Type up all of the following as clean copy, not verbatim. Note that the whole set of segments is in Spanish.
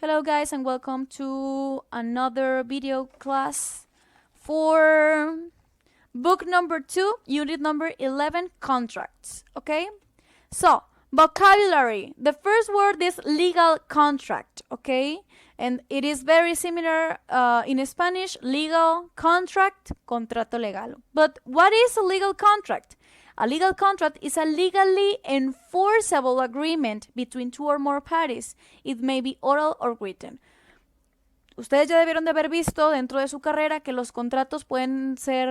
Hello guys and welcome to another video class for book number 2, unit number 11, contracts. Okay, so vocabulary. The first word is legal contract. Okay, and it is very similar in Spanish, legal contract, contrato legal. But what is a legal contract? A legal contract is a legally enforceable agreement between two or more parties. It may be oral or written. Ustedes ya debieron de haber visto dentro de su carrera que los contratos pueden ser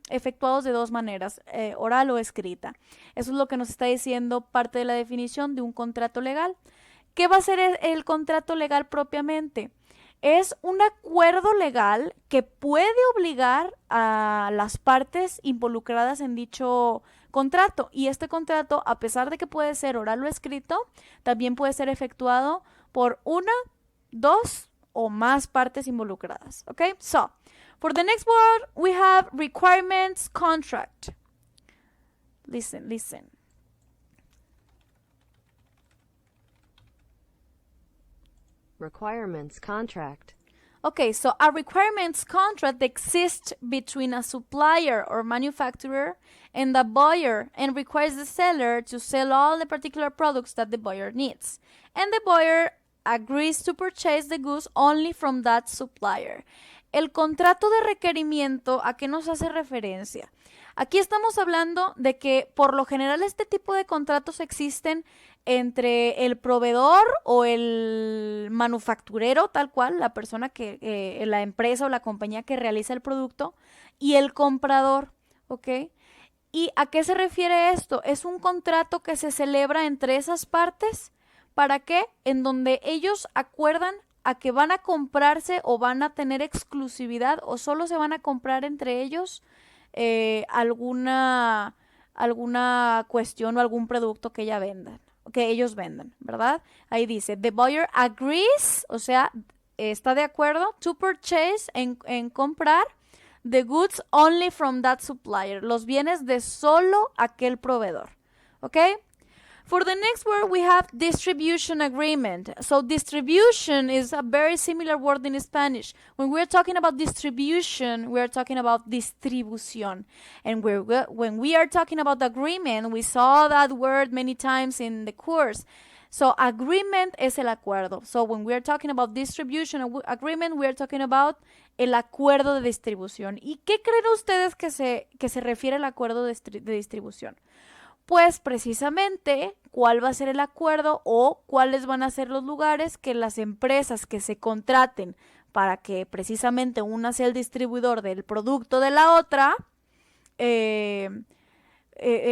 efectuados de dos maneras, oral o escrita. Eso es lo que nos está diciendo parte de la definición de un contrato legal. ¿Qué va a ser el contrato legal propiamente? Es un acuerdo legal que puede obligar a las partes involucradas en dicho contrato. Y este contrato, a pesar de que puede ser oral o escrito, también puede ser efectuado por una, dos o más partes involucradas. Okay? So, for the next word, we have requirements contract. Listen. Requirements contract. Okay, so a requirements contract exists between a supplier or manufacturer and the buyer and requires the seller to sell all the particular products that the buyer needs. And the buyer agrees to purchase the goods only from that supplier. El contrato de requerimiento, ¿a qué nos hace referencia? Aquí estamos hablando de que por lo general este tipo de contratos existen entre el proveedor o el manufacturero, tal cual, la persona que, la empresa o la compañía que realiza el producto, y el comprador, ¿ok? ¿Y a qué se refiere esto? Es un contrato que se celebra entre esas partes, ¿para qué? En donde ellos acuerdan a que van a comprarse o van a tener exclusividad o solo se van a comprar entre ellos alguna cuestión o algún producto que ellos vendan, ¿verdad? Ahí dice, the buyer agrees, o sea, está de acuerdo, to purchase, en comprar, the goods only from that supplier, los bienes de solo aquel proveedor, ¿ok? For the next word, we have distribution agreement. So distribution is a very similar word in Spanish. When we're talking about distribution, we're talking about distribución. And when we are talking about agreement, we saw that word many times in the course. So agreement es el acuerdo. So when we're talking about distribution agreement, we're talking about el acuerdo de distribución. ¿Y qué creen ustedes que se refiere al acuerdo de distribución? Pues precisamente, ¿cuál va a ser el acuerdo o cuáles van a ser los lugares que las empresas que se contraten para que precisamente una sea el distribuidor del producto de la otra,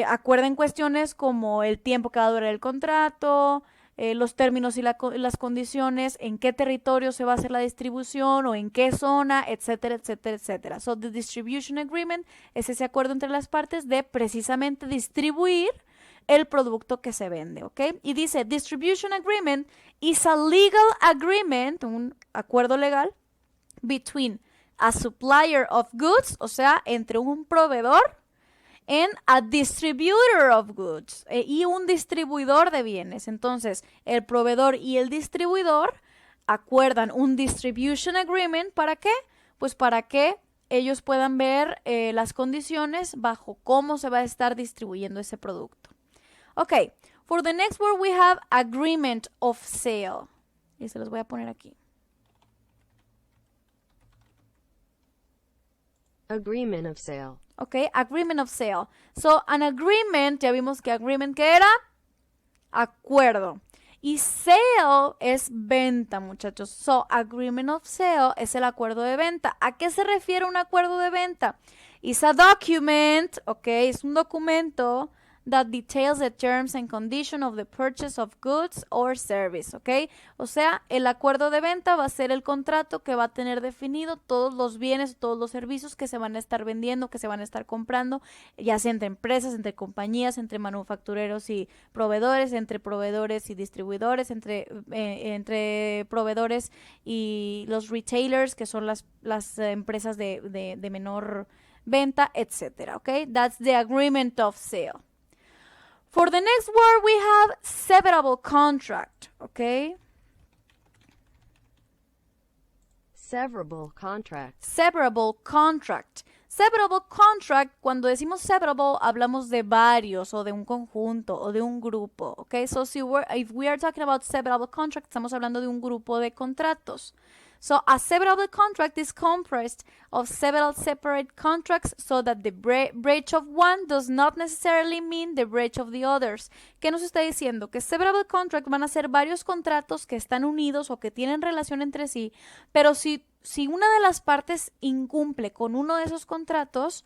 acuerden cuestiones como el tiempo que va a durar el contrato, los términos y las condiciones, en qué territorio se va a hacer la distribución o en qué zona, etcétera, etcétera, etcétera. So, the distribution agreement es ese acuerdo entre las partes de precisamente distribuir el producto que se vende, ¿ok? Y dice, distribution agreement is a legal agreement, un acuerdo legal, between a supplier of goods, o sea, entre un proveedor, and a distributor of goods, y un distribuidor de bienes. Entonces, el proveedor y el distribuidor acuerdan un distribution agreement, ¿para qué? Pues para que ellos puedan ver las condiciones bajo cómo se va a estar distribuyendo ese producto. Ok, for the next word we have agreement of sale. Y se los voy a poner aquí. Agreement of sale. Ok, agreement of sale. So, an agreement, ya vimos que agreement, ¿qué era? Acuerdo. Y sale es venta, muchachos. So, agreement of sale es el acuerdo de venta. ¿A qué se refiere un acuerdo de venta? It's a document, ok, es un documento that details the terms and conditions of the purchase of goods or service, ¿ok? O sea, el acuerdo de venta va a ser el contrato que va a tener definido todos los bienes, todos los servicios que se van a estar vendiendo, que se van a estar comprando, ya sea entre empresas, entre compañías, entre manufactureros y proveedores, entre proveedores y distribuidores, entre proveedores y los retailers, que son las empresas de menor venta, etcétera, ¿ok? That's the agreement of sale. For the next word, we have severable contract, okay? Severable contract. Severable contract. Severable contract, cuando decimos severable, hablamos de varios o de un conjunto o de un grupo, ¿ok? So if we are talking about severable contract, estamos hablando de un grupo de contratos. So a severable contract is comprised of several separate contracts so that the breach of one does not necessarily mean the breach of the others. ¿Qué nos está diciendo? Que severable contract van a ser varios contratos que están unidos o que tienen relación entre sí, pero si una de las partes incumple con uno de esos contratos,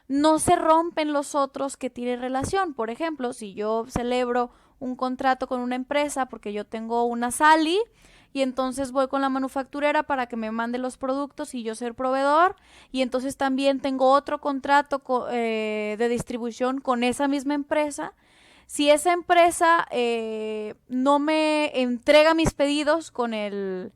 no se rompen los otros que tienen relación. Por ejemplo, si yo celebro un contrato con una empresa porque yo tengo una Sally y entonces voy con la manufacturera para que me mande los productos y yo ser proveedor, y entonces también tengo otro contrato de distribución con esa misma empresa. Si esa empresa no me entrega mis pedidos con el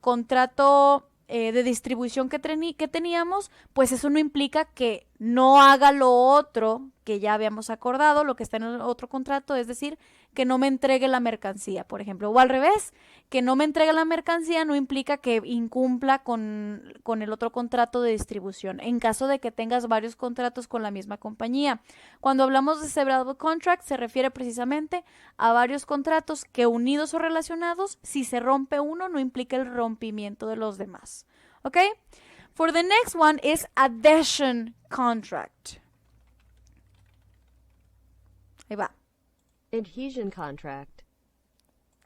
contrato de distribución que teníamos, pues eso no implica que no haga lo otro que ya habíamos acordado, lo que está en el otro contrato, es decir, que no me entregue la mercancía, por ejemplo, o al revés, que no me entregue la mercancía no implica que incumpla con el otro contrato de distribución, en caso de que tengas varios contratos con la misma compañía. Cuando hablamos de severable contract, se refiere precisamente a varios contratos que unidos o relacionados, si se rompe uno, no implica el rompimiento de los demás. ¿Ok? For the next one is adhesion contract. Ahí va. Adhesion contract.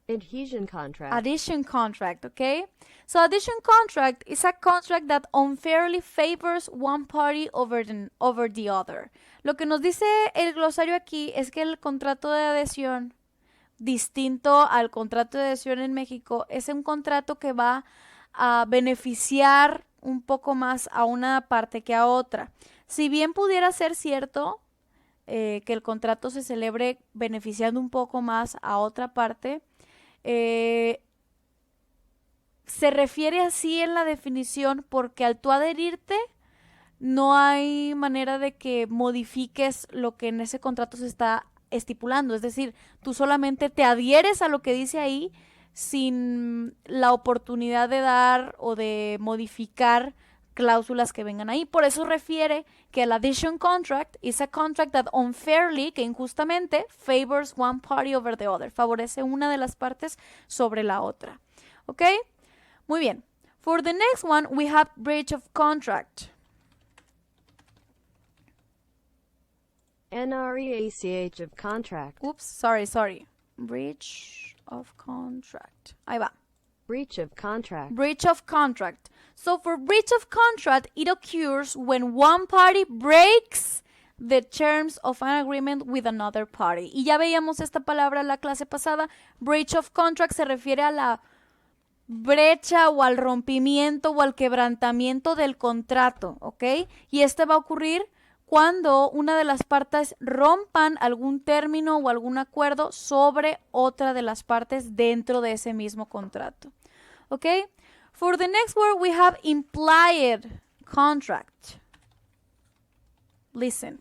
Adhesion contract. Adhesion contract, okay? So adhesion contract is a contract that unfairly favors one party over the other. Lo que nos dice el glosario aquí es que el contrato de adhesión, distinto al contrato de adhesión en México, es un contrato que va a beneficiar un poco más a una parte que a otra. Si bien pudiera ser cierto que el contrato se celebre beneficiando un poco más a otra parte, se refiere así en la definición porque al tú adherirte no hay manera de que modifiques lo que en ese contrato se está estipulando, es decir, tú solamente te adhieres a lo que dice ahí sin la oportunidad de dar o de modificar cláusulas que vengan ahí. Por eso refiere que el adhesion contract is a contract that unfairly, que injustamente, favors one party over the other, favorece una de las partes sobre la otra. ¿Ok? Muy bien. For the next one, we have breach of contract. NREACH of contract. Oops, sorry. Breach of contract. Ahí va. Breach of contract. Breach of contract. So for breach of contract, it occurs when one party breaks the terms of an agreement with another party. Y ya veíamos esta palabra en la clase pasada. Breach of contract se refiere a la brecha o al rompimiento o al quebrantamiento del contrato, ¿ok? Y este va a ocurrir cuando una de las partes rompan algún término o algún acuerdo sobre otra de las partes dentro de ese mismo contrato. ¿Ok? For the next word, we have implied contract. Listen.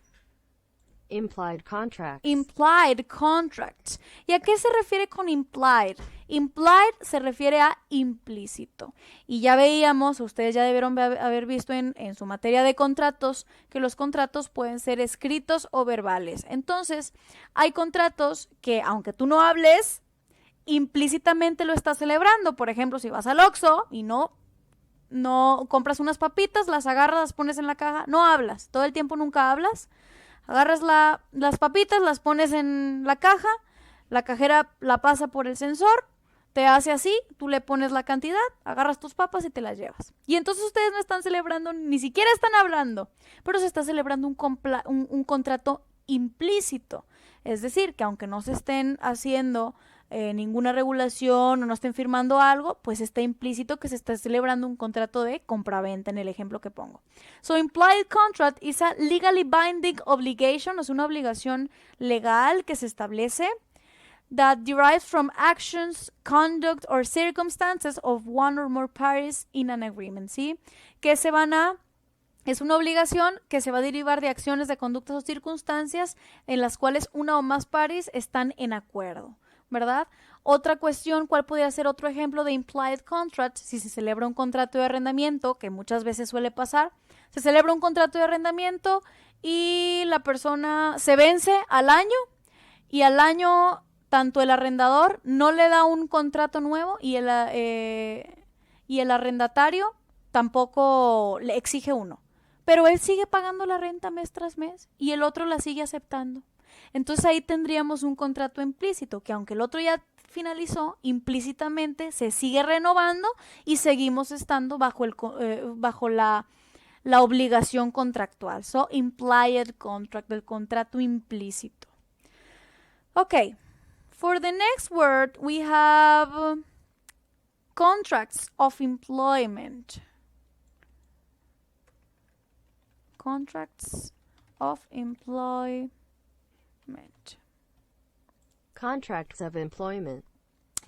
Implied contract. Implied contract. ¿Y a qué se refiere con implied? Implied se refiere a implícito. Y ya veíamos, ustedes ya debieron haber visto en su materia de contratos, que los contratos pueden ser escritos o verbales. Entonces, hay contratos que, aunque tú no hables, implícitamente lo estás celebrando. Por ejemplo, si vas al Oxxo y no compras unas papitas, las agarras, las pones en la caja, no hablas. Todo el tiempo nunca hablas. Agarras las papitas, las pones en la caja, la cajera la pasa por el sensor, te hace así, tú le pones la cantidad, agarras tus papas y te las llevas. Y entonces ustedes no están celebrando, ni siquiera están hablando, pero se está celebrando un contrato implícito. Es decir, que aunque no se estén haciendo ninguna regulación o no estén firmando algo, pues está implícito que se está celebrando un contrato de compraventa en el ejemplo que pongo. So, implied contract is a legally binding obligation, es una obligación legal que se establece that derives from actions, conduct or circumstances of one or more parties in an agreement, ¿sí? Que es una obligación que se va a derivar de acciones, de conductas o circunstancias en las cuales una o más parties están en acuerdo. ¿verdad? Otra cuestión, ¿cuál podría ser otro ejemplo de implied contract? Si se celebra un contrato de arrendamiento, que muchas veces suele pasar, se celebra un contrato de arrendamiento y la persona se vence al año y al año tanto el arrendador no le da un contrato nuevo y el arrendatario tampoco le exige uno. Pero él sigue pagando la renta mes tras mes y el otro la sigue aceptando. Entonces ahí tendríamos un contrato implícito que aunque el otro ya finalizó, implícitamente se sigue renovando y seguimos estando bajo la obligación contractual. So, implied contract, el contrato implícito. Okay, for the next word we have contracts of employment. Contracts of employment. Contracts of employment.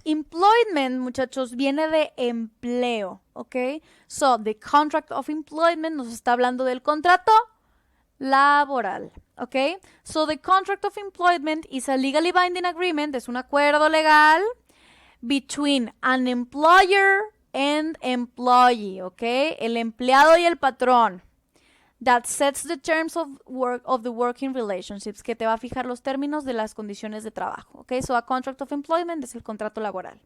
Employment, muchachos, viene de empleo, ¿ok? So, the contract of employment nos está hablando del contrato laboral, ¿ok? So, the contract of employment is a legally binding agreement, es un acuerdo legal between an employer and employee, ¿ok? El empleado y el patrón. That sets the terms of the working relationships, que te va a fijar los términos de las condiciones de trabajo. Okay, so a contract of employment es el contrato laboral.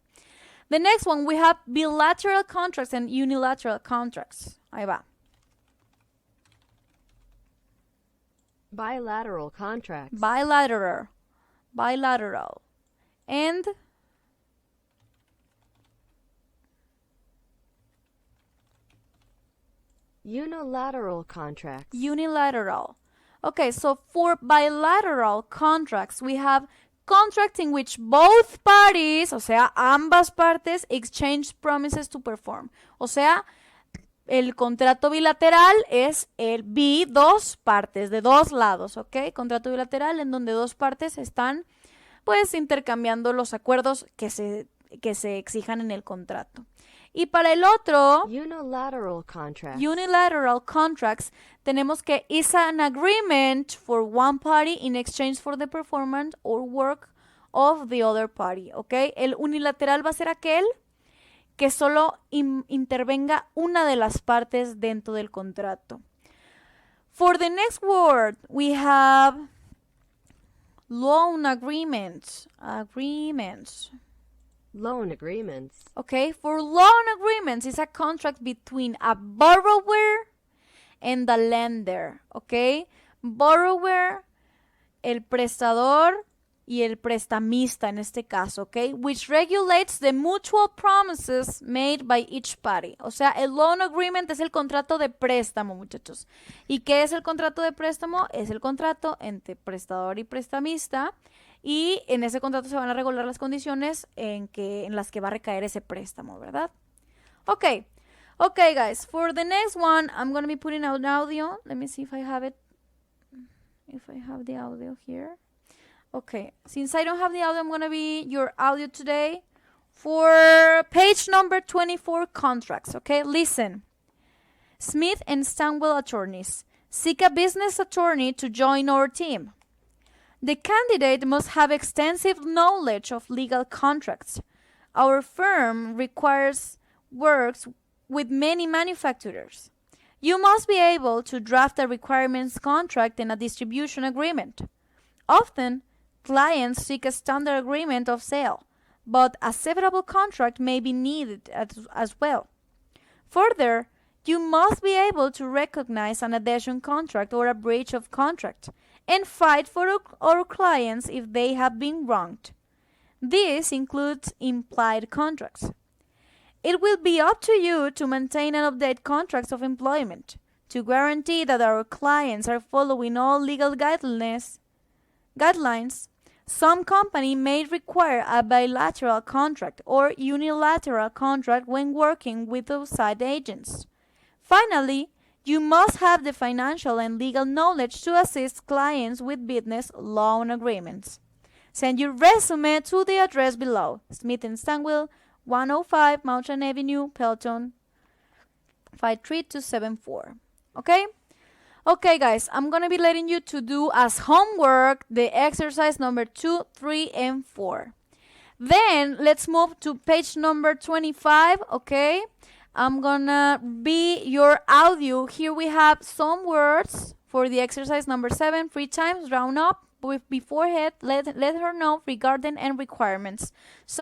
The next one, we have bilateral contracts and unilateral contracts. Ahí va. Bilateral contracts. Bilateral. And unilateral contracts. Unilateral. Okay, so for bilateral contracts, we have contracts in which both parties, o sea, ambas partes, exchange promises to perform. O sea, el contrato bilateral es el dos partes, de dos lados, ¿ok? Contrato bilateral en donde dos partes están, pues, intercambiando los acuerdos que se exijan en el contrato. Y para el otro, unilateral contracts, tenemos que is an agreement for one party in exchange for the performance or work of the other party, ¿ok? El unilateral va a ser aquel que solo intervenga una de las partes dentro del contrato. For the next word, we have loan agreements. Loan agreements. Okay, for loan agreements, it's a contract between a borrower and the lender. Okay, borrower, el prestador y el prestamista en este caso, okay, which regulates the mutual promises made by each party. O sea, el loan agreement es el contrato de préstamo, muchachos. ¿Y qué es el contrato de préstamo? Es el contrato entre prestador y prestamista. Y en ese contrato se van a regular las condiciones en las que va a recaer ese préstamo, ¿verdad? Okay, guys. For the next one, I'm going to be putting out an audio. Let me see if I have it. If I have the audio here. Okay, since I don't have the audio, I'm going to be your audio today for page number 24, contracts. Okay, listen. Smith and Stanwell attorneys seek a business attorney to join our team. The candidate must have extensive knowledge of legal contracts. Our firm works with many manufacturers. You must be able to draft a requirements contract and a distribution agreement. Often, clients seek a standard agreement of sale, but a severable contract may be needed as well. Further, you must be able to recognize an adhesion contract or a breach of contract and fight for our clients if they have been wronged. This includes implied contracts. It will be up to you to maintain and update contracts of employment to guarantee that our clients are following all legal guidelines. Some company may require a bilateral contract or unilateral contract when working with outside agents. Finally, you must have the financial and legal knowledge to assist clients with business loan agreements. Send your resume to the address below. Smith & Stanwell, 105 Mountain Avenue, Pelton, 53274. Okay? Okay, guys, I'm going to be letting you to do as homework the exercise number 2, 3, and 4. Then let's move to page number 25, okay? I'm gonna be your audio. Here we have some words for the exercise number 7, 3 times, round up with beforehand, let her know regarding and requirements. So